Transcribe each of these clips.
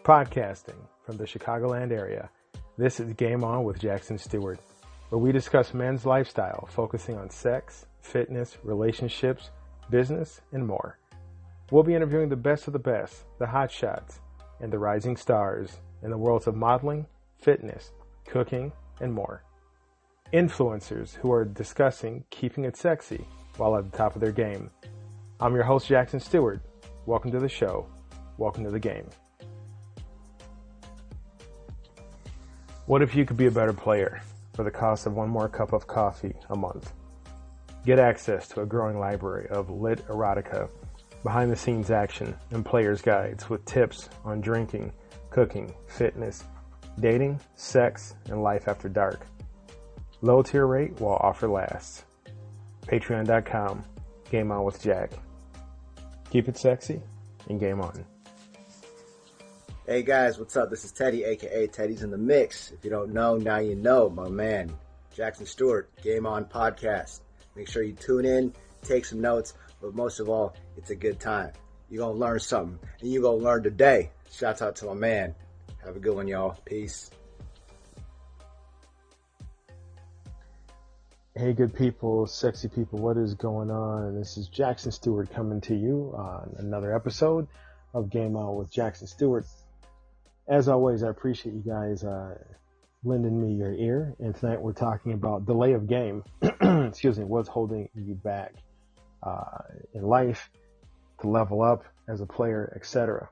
Podcasting from the Chicagoland area, this is Game On with Jackson Stuart, where we discuss men's lifestyle, focusing on sex, fitness, relationships, business, and more. We'll be interviewing the best of the best, the hot shots, and the rising stars in the worlds of modeling, fitness, cooking, and more. Influencers who are discussing keeping it sexy while at the top of their game. I'm your host, Jackson Stuart. Welcome to the show. Welcome to the game. What if you could be a better player for the cost of one more cup of coffee a month? Get access to a growing library of lit erotica, behind-the-scenes action, and player's guides with tips on drinking, cooking, fitness, dating, sex, and life after dark. Low tier rate while offer lasts. Patreon.com, Game On with Jack. Keep it sexy and game on. Hey guys, what's up? This is Teddy, aka Teddy's in the Mix. If you don't know, now you know, my man, Jackson Stuart, Game On Podcast. Make sure you tune in, take some notes, but most of all, it's a good time. You're going to learn something, and you're going to learn today. Shouts out to my man. Have a good one, y'all. Peace. Hey good people, sexy people, what is going on? This is Jackson Stuart coming to you on another episode of Game On with Jackson Stuart. As always, I appreciate you guys lending me your ear, and tonight we're talking about delay of game, what's holding you back in life to level up as a player, etc.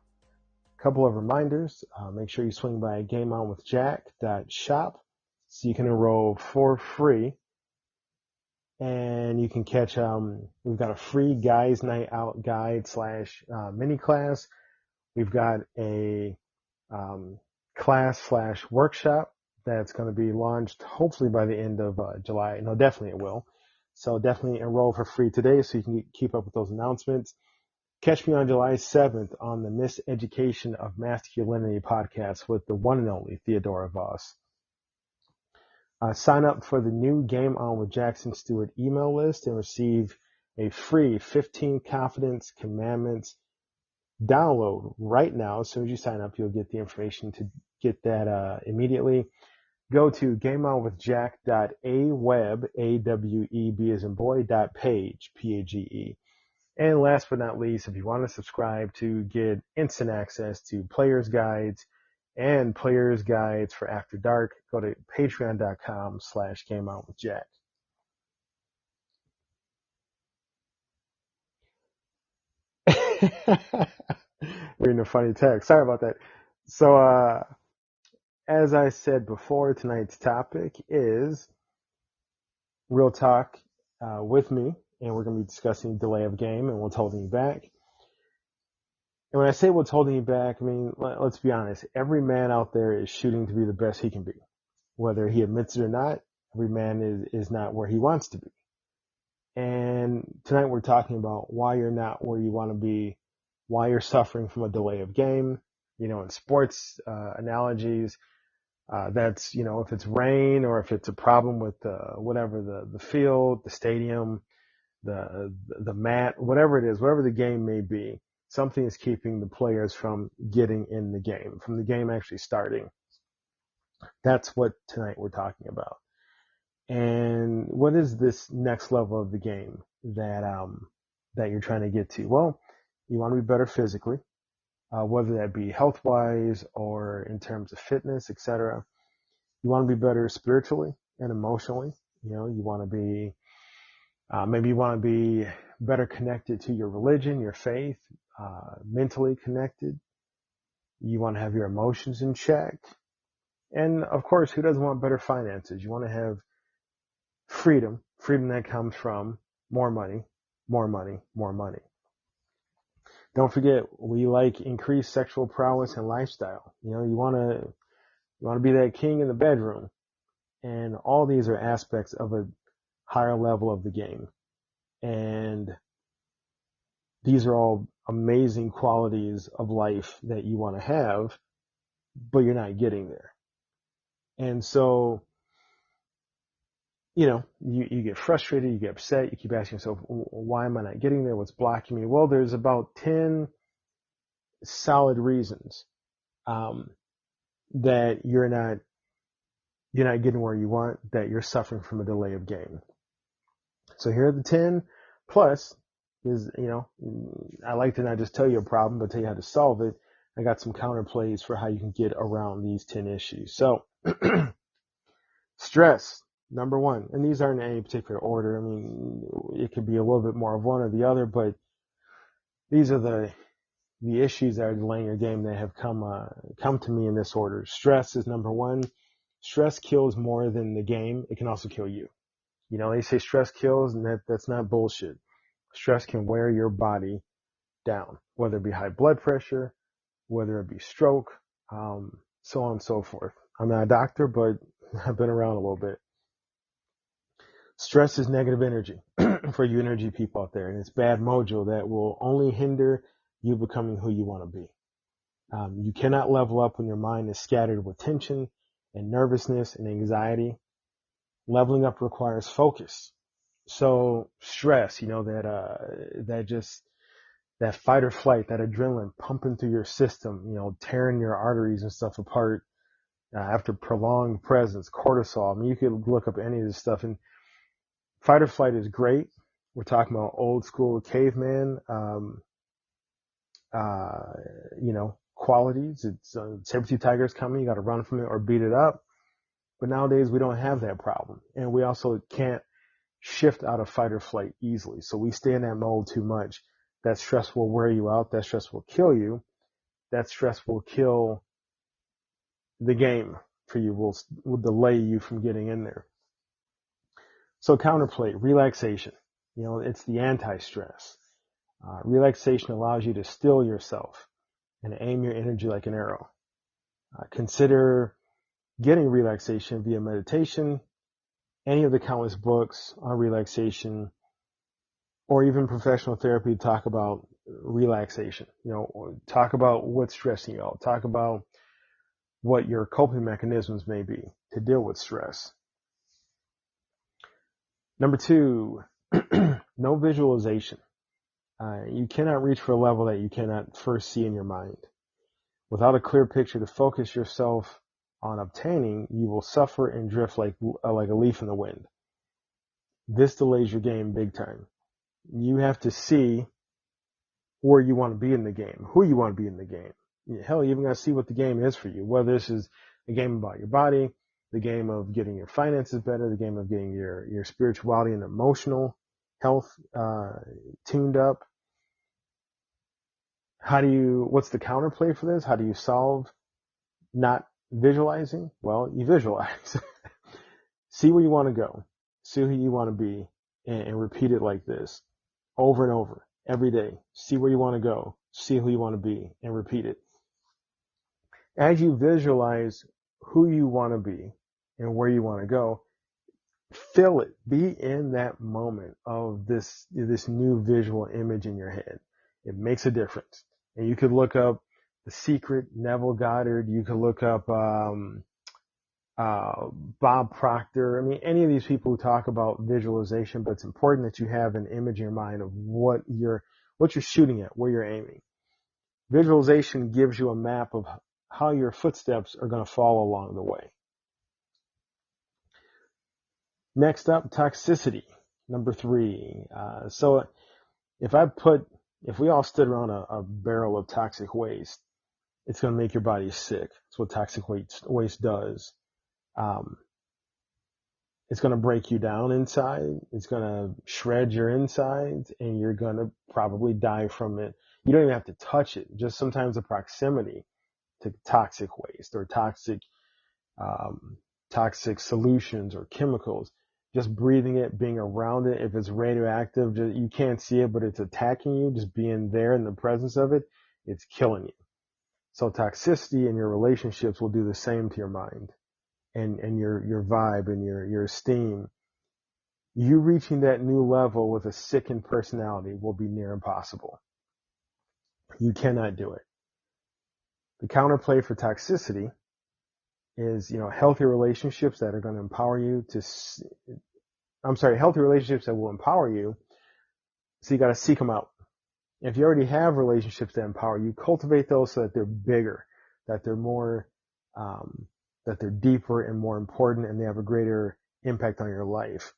A couple of reminders, make sure you swing by gameonwithjack.shop so you can enroll for free, and you can catch, we've got a free guys night out guide / mini class. We've got a class / workshop that's going to be launched hopefully by the end of July. No, definitely it will. So definitely enroll for free today so you can keep up with those announcements. Catch me on July 7th on the Miseducation of Masculinity podcast with the one and only Theodora Voss. Sign up for the new Game On with Jackson Stuart email list and receive a free 15 Confidence Commandments download right now. As soon as you sign up, you'll get the information to get that immediately. Go to gameonwithjack.aweb, A-W-E-B as in boy, .page, P-A-G-E. And last but not least, if you want to subscribe to get instant access to players guides and players guides for After Dark, go to patreon.com / gameonwithjack. Reading a funny text. Sorry about that. So, as I said before, tonight's topic is real talk with me, and we're going to be discussing delay of game and what's holding you back. And when I say what's holding you back, I mean, let's be honest. Every man out there is shooting to be the best he can be. Whether he admits it or not, every man is not where he wants to be. And tonight we're talking about why you're not where you want to be, why you're suffering from a delay of game. You know, in sports analogies, that's, you know, if it's rain or if it's a problem with whatever the field, the stadium, the mat, whatever it is, whatever the game may be, something is keeping the players from getting in the game, from the game actually starting. That's what tonight we're talking about. And what is this next level of the game that you're trying to get to? Well, you want to be better physically, whether that be health-wise or in terms of fitness, etc. You want to be better spiritually and emotionally. You know, you want to be, maybe you want to be better connected to your religion, your faith, mentally connected. You want to have your emotions in check. And of course, who doesn't want better finances? You want to have freedom that comes from more money, more money, more money. Don't forget, we like increased sexual prowess and lifestyle. You know, you want to be that king in the bedroom. And all these are aspects of a higher level of the game. And these are all amazing qualities of life that you want to have, but you're not getting there. And so, you know, you get frustrated, you get upset, you keep asking yourself, why am I not getting there? What's blocking me? Well, there's about 10 solid reasons that you're not getting where you want, that you're suffering from a delay of gain. So here are the 10 plus is, I like to not just tell you a problem, but tell you how to solve it. I got some counterplays for how you can get around these 10 issues. So stress, number one, and these aren't in any particular order. I mean, it could be a little bit more of one or the other, but these are the issues that are delaying your game that have come to me in this order. Stress is number one. Stress kills more than the game. It can also kill you. They say stress kills, and that's not bullshit. Stress can wear your body down, whether it be high blood pressure, whether it be stroke, so on and so forth. I'm not a doctor, but I've been around a little bit. Stress is negative energy for you energy people out there, and it's bad mojo that will only hinder you becoming who you want to be. You cannot level up when your mind is scattered with tension and nervousness and anxiety. Leveling up requires focus. So stress, that fight or flight, that adrenaline pumping through your system, tearing your arteries and stuff apart after prolonged presence, cortisol. I mean, you could look up any of this stuff, and fight or flight is great. We're talking about old school caveman, qualities. It's saber-tooth tiger's coming. You got to run from it or beat it up. But nowadays we don't have that problem, and we also can't shift out of fight or flight easily. So we stay in that mode too much. That stress will wear you out. That stress will kill you. That stress will kill the game for you. Will delay you from getting in there. So counterplay, relaxation. It's the anti-stress. Relaxation allows you to still yourself and aim your energy like an arrow. Consider getting relaxation via meditation, any of the countless books on relaxation, or even professional therapy talk about relaxation. Talk about what's stressing you out. Talk about what your coping mechanisms may be to deal with stress. Number two, no visualization. You cannot reach for a level that you cannot first see in your mind. Without a clear picture to focus yourself on obtaining, you will suffer and drift like a leaf in the wind. This delays your game big time. You have to see where you want to be in the game, who you want to be in the game. Hell, you even got to see what the game is for you, whether this is a game about your body, the game of getting your finances better, the game of getting your spirituality and emotional health tuned up. What's the counterplay for this? How do you solve not visualizing? Well, you visualize. See where you want to go. See who you want to be, and repeat it like this over and over every day. See where you want to go. See who you want to be, and repeat it. As you visualize who you want to be and where you want to go, feel it. Be in that moment of this new visual image in your head. It makes a difference. And you could look up The Secret, Neville Goddard. You could look up Bob Proctor. I mean, any of these people who talk about visualization, but it's important that you have an image in your mind of what you're shooting at, where you're aiming. Visualization gives you a map of how your footsteps are going to fall along the way. Next up, toxicity, number 3. So if we all stood around a barrel of toxic waste, it's going to make your body sick. That's what toxic waste does. It's going to break you down inside. It's going to shred your insides, and you're going to probably die from it. You don't even have to touch it. Just sometimes the proximity to toxic waste or toxic solutions or chemicals, just breathing it, being around it. If it's radioactive, you can't see it, but it's attacking you. Just being there in the presence of it, it's killing you. So toxicity in your relationships will do the same to your mind and your vibe and your esteem. You reaching that new level with a sickened personality will be near impossible. You cannot do it. The counterplay for toxicity is, healthy relationships that are going to empower you healthy relationships that will empower you. So you got to seek them out. If you already have relationships that empower you, cultivate those so that they're bigger, that they're more, that they're deeper and more important, and they have a greater impact on your life.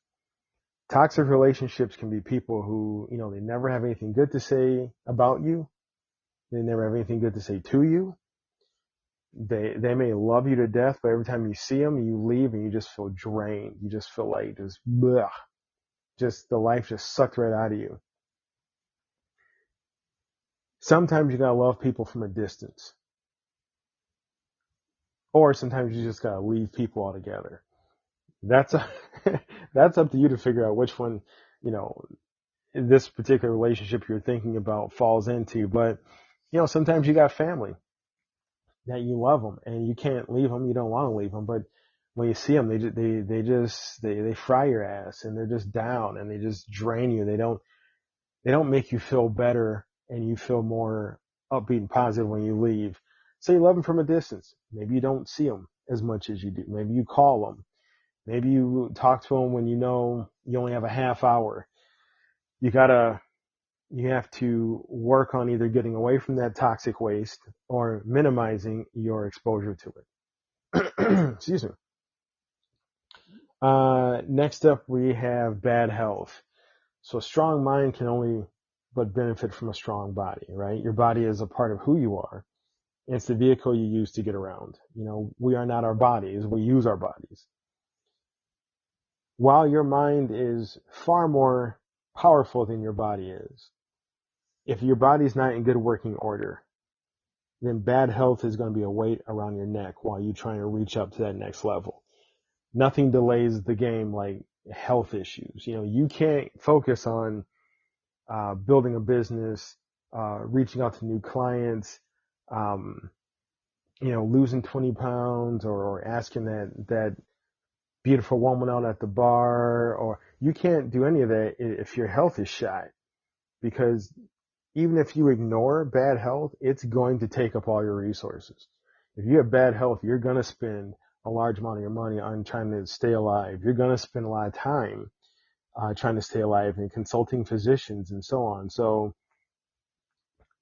Toxic relationships can be people who, they never have anything good to say about you. They never have anything good to say to you. They may love you to death, but every time you see them, you leave and you just feel drained. You just feel like bleh, just the life just sucked right out of you. Sometimes you gotta love people from a distance. Or sometimes you just gotta leave people altogether. That's that's up to you to figure out which one, this particular relationship you're thinking about falls into. But, sometimes you got family that you love them and you can't leave them. You don't want to leave them, but when you see them, they fry your ass and they're just down and they just drain you. They don't make you feel better and you feel more upbeat and positive when you leave. So you love them from a distance. Maybe you don't see them as much as you do. Maybe you call them. Maybe you talk to them when you know you only have a half hour. You have to work on either getting away from that toxic waste or minimizing your exposure to it. Excuse me. Next up, we have bad health. So a strong mind can only but benefit from a strong body, right? Your body is a part of who you are. It's the vehicle you use to get around. We are not our bodies. We use our bodies. While your mind is far more powerful than your body is, if your body's not in good working order, then bad health is going to be a weight around your neck while you're trying to reach up to that next level. Nothing delays the game like health issues. You can't focus on building a business, reaching out to new clients, losing 20 pounds or asking that beautiful woman out at the bar, or you can't do any of that if your health is shot, because even if you ignore bad health, it's going to take up all your resources. If you have bad health, you're going to spend a large amount of your money on trying to stay alive. You're going to spend a lot of time trying to stay alive and consulting physicians and so on. So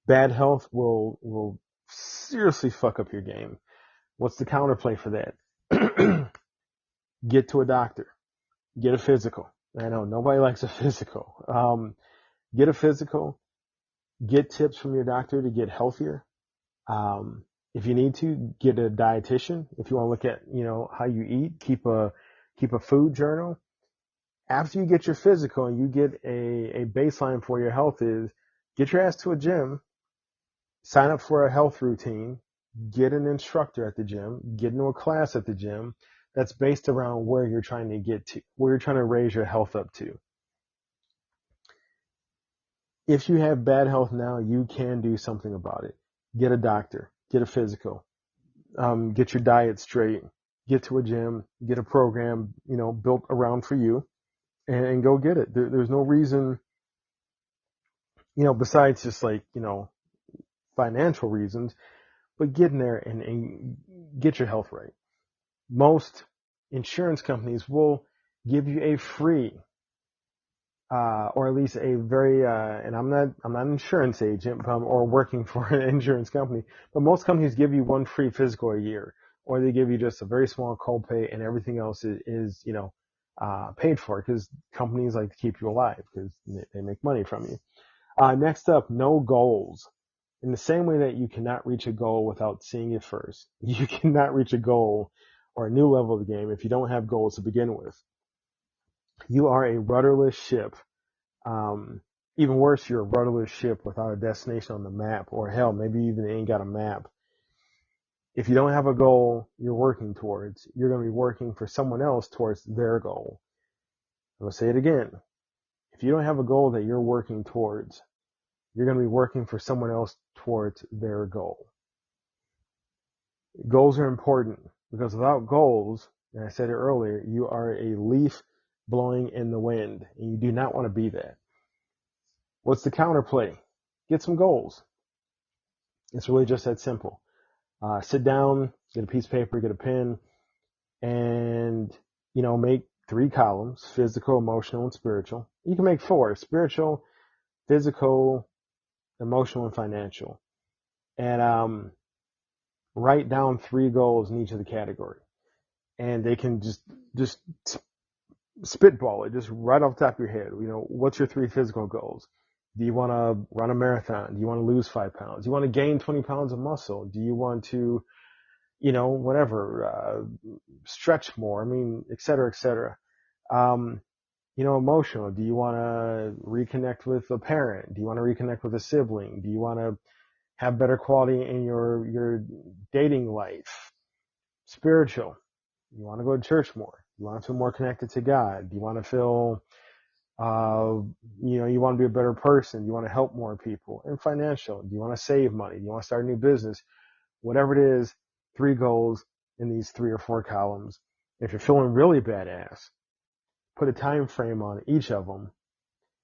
bad health will seriously fuck up your game. What's the counterplay for that? Get to a doctor. Get a physical. I know nobody likes a physical. Get a physical. Get tips from your doctor to get healthier. If you need to, get a dietitian. If you want to look at, how you eat, keep a food journal. After you get your physical and you get a baseline for your health is, get your ass to a gym, sign up for a health routine, get an instructor at the gym, get into a class at the gym that's based around where you're trying to get to, where you're trying to raise your health up to. If you have bad health now, you can do something about it. Get a doctor, get a physical, get your diet straight, get to a gym, get a program, built around for you, and go get it. There's no reason, besides just like, financial reasons, but get in there and get your health right. Most insurance companies will give you a free, or at least a very, and I'm not an insurance agent, or working for an insurance company, but most companies give you one free physical a year, or they give you just a very small copay and everything else is paid for, because companies like to keep you alive because they make money from you. Next up, no goals. In the same way that you cannot reach a goal without seeing it first, you cannot reach a goal or a new level of the game if you don't have goals to begin with. You are a rudderless ship. Even worse, you're a rudderless ship without a destination on the map, or hell, maybe even ain't got a map. If you don't have a goal you're working towards, you're going to be working for someone else towards their goal. I'm going to say it again. If you don't have a goal that you're working towards, you're going to be working for someone else towards their goal. Goals are important because without goals, and I said it earlier, you are a leaf blowing in the wind, and you do not want to be that. What's the counterplay? Get some goals. It's really just that simple. Sit down, get a piece of paper, get a pen, and, make 3 columns: physical, emotional, and spiritual. You can make 4: spiritual, physical, emotional, and financial. And write down 3 goals in each of the category, and they can just spitball it, just right off the top of your head. What's your 3 physical goals? Do you want to run a marathon? Do you want to lose 5 pounds? Do you want to gain 20 pounds of muscle? Do you want to, whatever, stretch more? I mean, et cetera, et cetera. Emotional. Do you want to reconnect with a parent? Do you want to reconnect with a sibling? Do you want to have better quality in your dating life? Spiritual. You want to go to church more. You want to feel more connected to God. You want to feel, you want to be a better person. You want to help more people. And financial. Do you want to save money? Do you want to start a new business? Whatever it is, 3 goals in these 3 or 4 columns. If you're feeling really badass, put a time frame on each of them,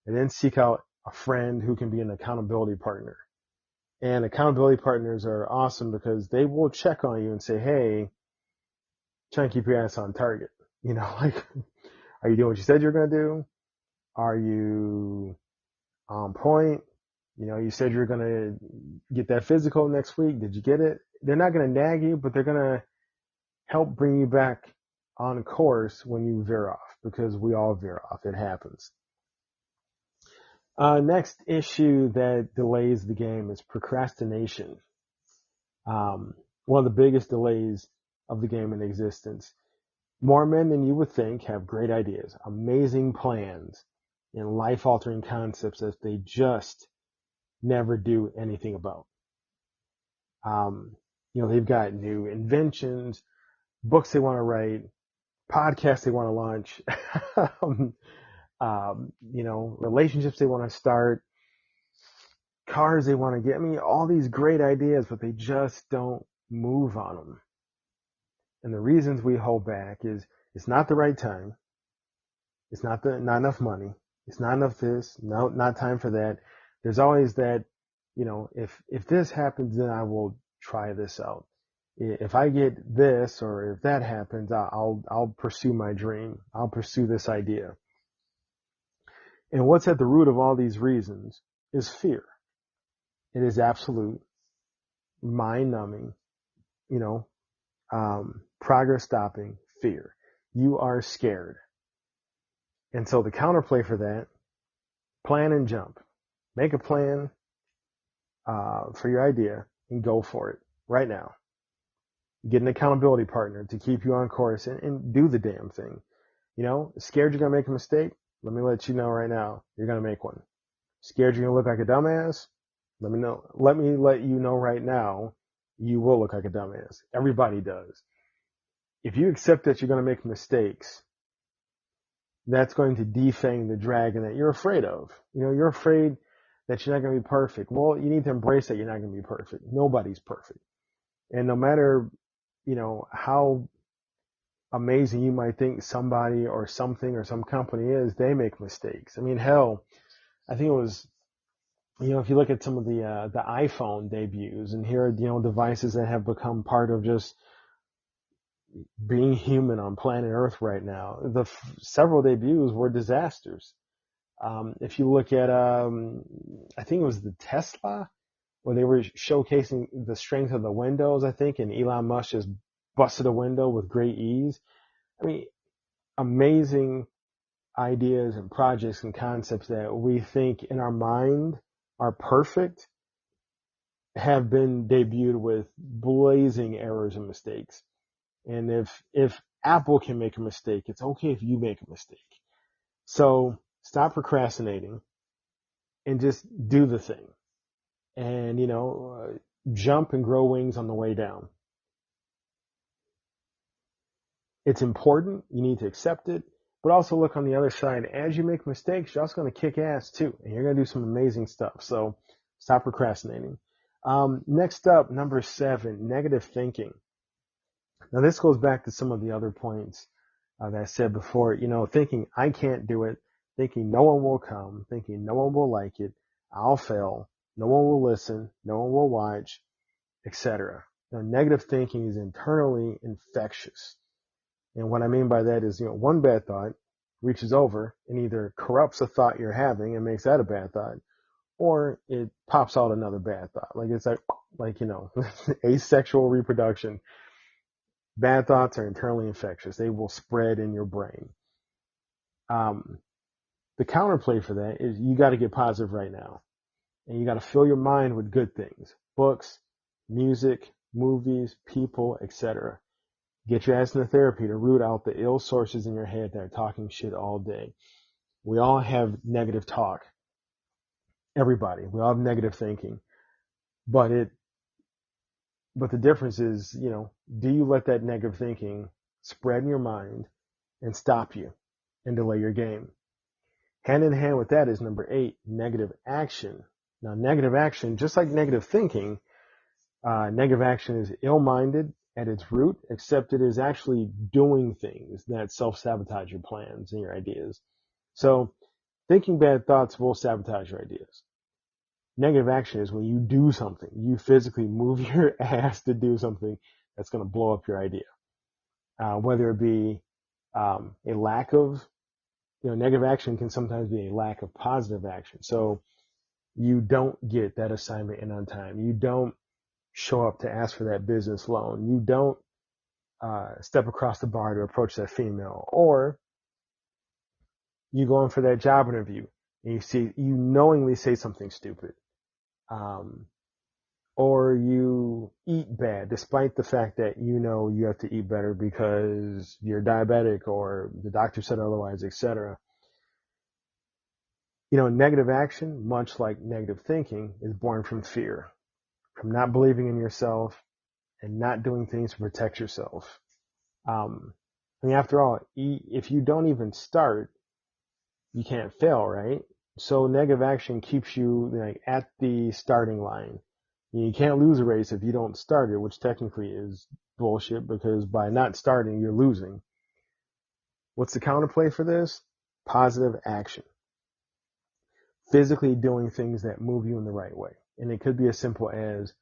and then seek out a friend who can be an accountability partner. And accountability partners are awesome because they will check on you and say, hey, try to keep your ass on target. Like, are you doing what you said you're going to do? Are you on point? You said you're going to get that physical next week. Did you get it? They're not going to nag you, but they're going to help bring you back on course when you veer off, because we all veer off. It happens. Next issue that delays the game is procrastination. One of the biggest delays of the game in existence. More men than you would think have great ideas, amazing plans, and life-altering concepts that they just never do anything about. They've got new inventions, books they want to write, podcasts they want to launch, relationships they want to start, cars they want to get. I mean, all these great ideas, but they just don't move on them. And the reasons we hold back is it's not the right time. It's not enough money. It's not enough this. No, not time for that. There's always that, if this happens, then I will try this out. If I get this, or if that happens, I'll pursue my dream. I'll pursue this idea. And what's at the root of all these reasons is fear. It is absolute, mind-numbing, progress stopping fear. You are scared. And so the counterplay for that, plan and jump. Make a plan for your idea and go for it right now. Get an accountability partner to keep you on course and do the damn thing. Scared you're going to make a mistake? Let me let you know right now, you're going to make one. Scared you're going to look like a dumbass? Let me let you know right now, you will look like a dumbass. Everybody does. If you accept that you're going to make mistakes, that's going to defang the dragon that you're afraid of. You're afraid that you're not going to be perfect. Well, you need to embrace that you're not going to be perfect. Nobody's perfect. And no matter, how amazing you might think somebody or something or some company is, they make mistakes. I mean, hell, I think it was, if you look at some of the iPhone debuts, and here are, devices that have become part of just being human on planet Earth right now. Several debuts were disasters. If you look at, I think it was the Tesla, where they were showcasing the strength of the windows, I think, and Elon Musk just busted a window with great ease. I mean, amazing ideas and projects and concepts that we think in our mind are perfect have been debuted with blazing errors and mistakes. And if Apple can make a mistake, it's okay if you make a mistake. So stop procrastinating and just do the thing. And, jump and grow wings on the way down. It's important. You need to accept it. But also look on the other side. As you make mistakes, you're also going to kick ass too. And you're going to do some amazing stuff. So stop procrastinating. Next up, number 7, negative thinking. Now this goes back to some of the other points that I said before. Thinking I can't do it, thinking no one will come, thinking no one will like it, I'll fail, no one will listen, no one will watch, etc. Now, negative thinking is internally infectious. And what I mean by that is, one bad thought reaches over and either corrupts a thought you're having and makes that a bad thought, or it pops out another bad thought. It's asexual reproduction. Bad thoughts are internally infectious. They will spread in your brain. The counterplay for that is you got to get positive right now. And you got to fill your mind with good things, books, music, movies, people, etc. Get your ass into therapy to root out the ill sources in your head that are talking shit all day. We all have negative talk. Everybody. We all have negative thinking. But the difference is, do you let that negative thinking spread in your mind and stop you and delay your game? Hand in hand with that is number 8, negative action. Now, negative action, just like negative thinking, negative action is ill-minded at its root, except it is actually doing things that self-sabotage your plans and your ideas. So thinking bad thoughts will sabotage your ideas. Negative action is when you do something. You physically move your ass to do something that's going to blow up your idea. Whether it be a lack of, negative action can sometimes be a lack of positive action. So you don't get that assignment in on time. You don't show up to ask for that business loan. You don't step across the bar to approach that female. Or you go in for that job interview and you knowingly say something stupid. Or you eat bad despite the fact that you have to eat better because you're diabetic or the doctor said otherwise, etc. Negative action, much like negative thinking, is born from fear, from not believing in yourself and not doing things to protect yourself. After all, if you don't even start, you can't fail, right? So negative action keeps you at the starting line. You can't lose a race if you don't start it, which technically is bullshit because by not starting, you're losing. What's the counterplay for this? Positive action. Physically doing things that move you in the right way. And it could be as simple as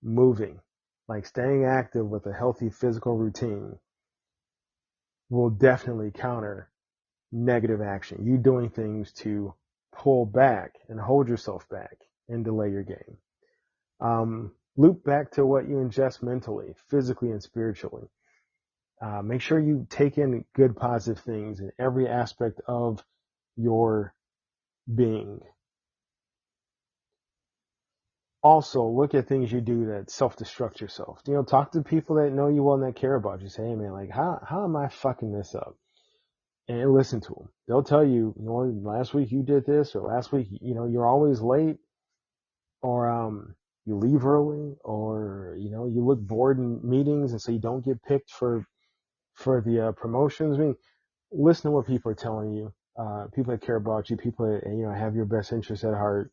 moving, like staying active with a healthy physical routine will definitely counter negative action. You doing things to pull back and hold yourself back and delay your game. Loop back to what you ingest mentally, physically, and spiritually. Make sure you take in good, positive things in every aspect of your being. Also, look at things you do that self-destruct yourself. Talk to people that know you well and that care about you. Say, hey man, how am I fucking this up? And listen to them. They'll tell you, last week you did this, or last week, you're always late, or you leave early, or you look bored in meetings, and so you don't get picked for the promotions. I mean, listen to what people are telling you. People that care about you, people that have your best interests at heart.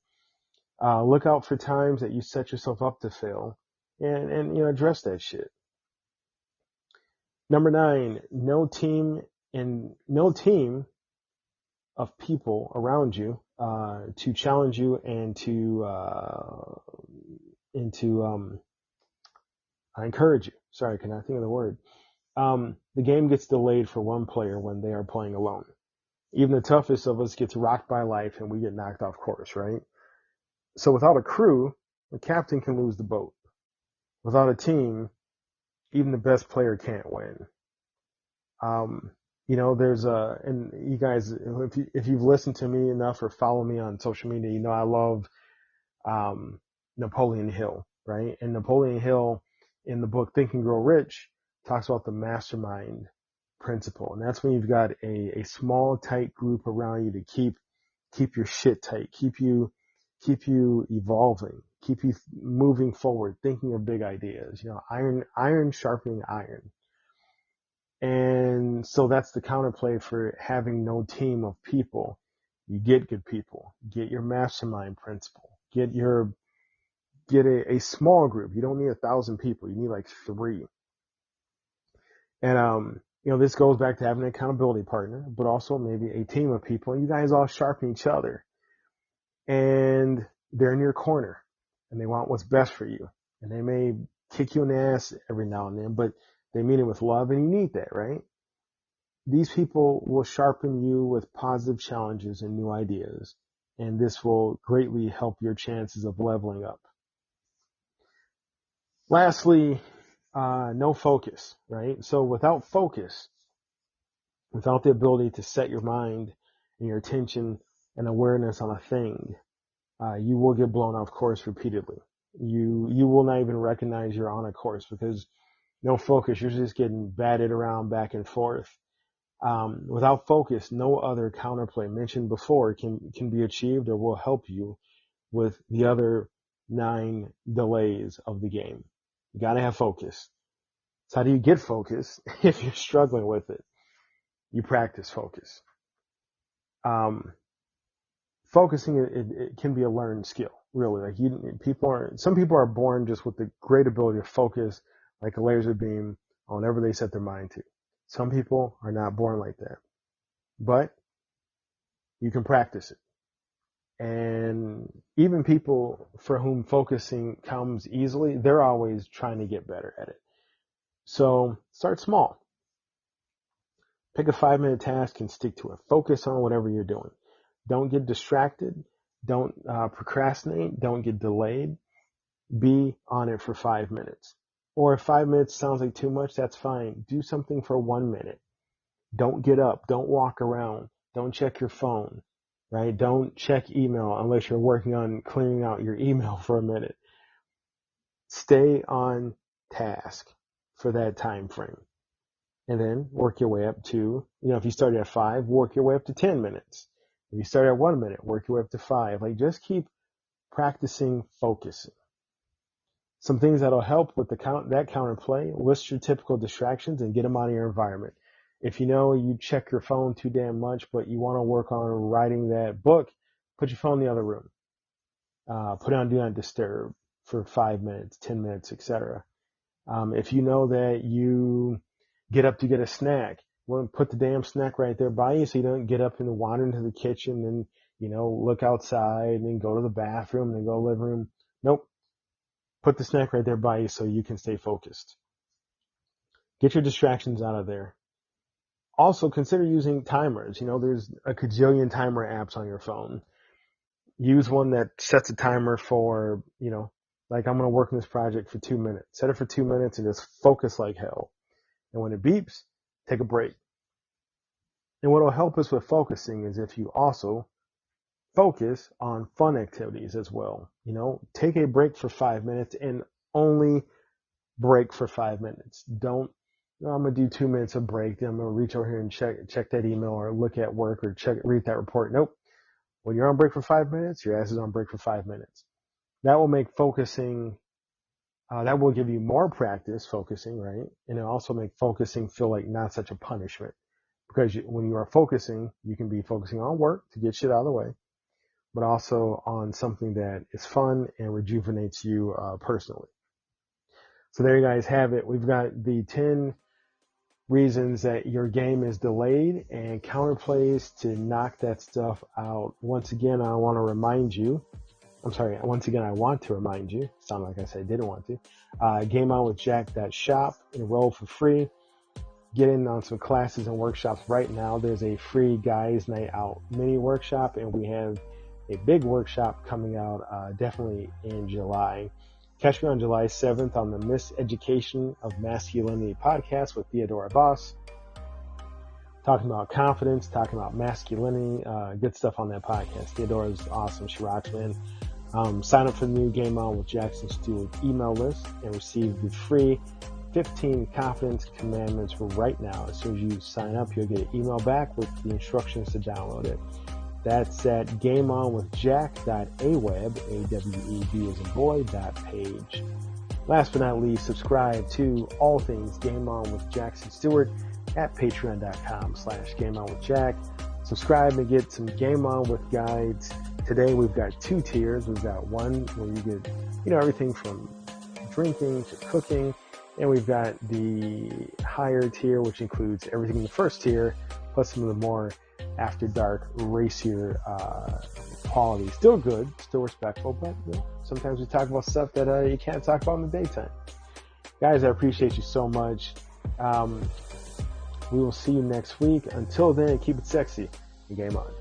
Look out for times that you set yourself up to fail, and address that shit. Number 9, no team of people around you to challenge you and to encourage you. Sorry, I cannot think of the word. The game gets delayed for one player when they are playing alone. Even the toughest of us gets rocked by life and we get knocked off course, right? So without a crew, the captain can lose the boat. Without a team, even the best player can't win. There's and you guys, if you've listened to me enough or follow me on social media, I love Napoleon Hill, right? And Napoleon Hill in the book Think and Grow Rich talks about the mastermind principle. And that's when you've got a small, tight group around you to keep your shit tight, keep you evolving, keep you moving forward, thinking of big ideas, iron sharpening iron. And so that's the counterplay for having no team of people. You get good people, get your mastermind principle, get a small group. You don't need 1,000 people. You need like 3. And, this goes back to having an accountability partner, but also maybe a team of people. You guys all sharpen each other and they're in your corner and they want what's best for you. And they may kick you in the ass every now and then, but they mean it with love and you need that, right? These people will sharpen you with positive challenges and new ideas and this will greatly help your chances of leveling up. Lastly, no focus, right? So without focus, without the ability to set your mind and your attention and awareness on a thing, you will get blown off course repeatedly. You will not even recognize you're on a course because no focus, you're just getting batted around back and forth. Without focus, no other counterplay mentioned before can be achieved or will help you with the other 9 delays of the game. You gotta have focus. So how do you get focus if you're struggling with it? You practice focus. Focusing, it can be a learned skill, really. Like some people are born just with the great ability to focus like a laser beam on whatever they set their mind to. Some people are not born like that, but you can practice it. And even people for whom focusing comes easily, they're always trying to get better at it. So start small. Pick a 5-minute task and stick to it. Focus on whatever you're doing. Don't get distracted. Don't procrastinate. Don't get delayed. Be on it for 5 minutes. Or if 5 minutes sounds like too much, that's fine. Do something for 1 minute. Don't get up. Don't walk around. Don't check your phone, right? Don't check email unless you're working on clearing out your email for a minute. Stay on task for that time frame. And then work your way up to, if you started at 5, work your way up to 10 minutes. If you start at 1 minute, work your way up to 5. Like, just keep practicing focusing. Some things that'll help with that counterplay: list your typical distractions and get them out of your environment. If you know you check your phone too damn much, but you want to work on writing that book, put your phone in the other room. Put it on Do Not Disturb for 5 minutes, 10 minutes, etc. If you know that you get up to get a snack, well, put the damn snack right there by you so you don't get up and wander into the kitchen and, look outside and then go to the bathroom and then go to the living room. Nope. Put the snack right there by you so you can stay focused. Get your distractions out of there. Also, consider using timers. There's a gajillion timer apps on your phone. Use one that sets a timer for, like, I'm going to work on this project for 2 minutes. Set it for 2 minutes and just focus like hell. And when it beeps, take a break. And what will help us with focusing is if you also focus on fun activities as well. Take a break for 5 minutes and only break for 5 minutes. Don't, I'm going to do 2 minutes of break. Then I'm going to reach over here and check that email or look at work or read that report. Nope. When you're on break for 5 minutes, your ass is on break for 5 minutes. That will make focusing, that will give you more practice focusing, right? And it'll also make focusing feel like not such a punishment. Because when you are focusing, you can be focusing on work to get shit out of the way, but also on something that is fun and rejuvenates you personally. So there you guys have it. We've got the 10 reasons that your game is delayed and counterplays to knock that stuff out. Once again, I want to remind you. I want to remind you. Sound like I said I didn't want to. GameOnWithJack.shop. Enroll for free. Get in on some classes and workshops right now. There's a free Guys Night Out mini workshop, and we have a big workshop coming out definitely in July. Catch me on July 7th on the Miseducation of Masculinity podcast with Theodora Boss. Talking about confidence, talking about masculinity, good stuff on that podcast. Theodora's awesome. She rocks, man. Sign up for the new Game On with Jackson Stuart email list and receive the free 15 confidence commandments right now. As soon as you sign up, you'll get an email back with the instructions to download it. That's at gameonwithjack.aweb, A-W-E-B as a boy, .page. Last but not least, subscribe to all things Game On with Jackson Stuart at patreon.com/GameOnWithJack. Subscribe and get some Game On with guides. Today we've got 2 tiers. We've got one where you get, everything from drinking to cooking. And we've got the higher tier, which includes everything in the first tier, plus some of the more after dark, racier quality. Still good, still respectful, but sometimes we talk about stuff that you can't talk about in the daytime. Guys, I appreciate you so much. We will see you next week. Until then, keep it sexy and game on.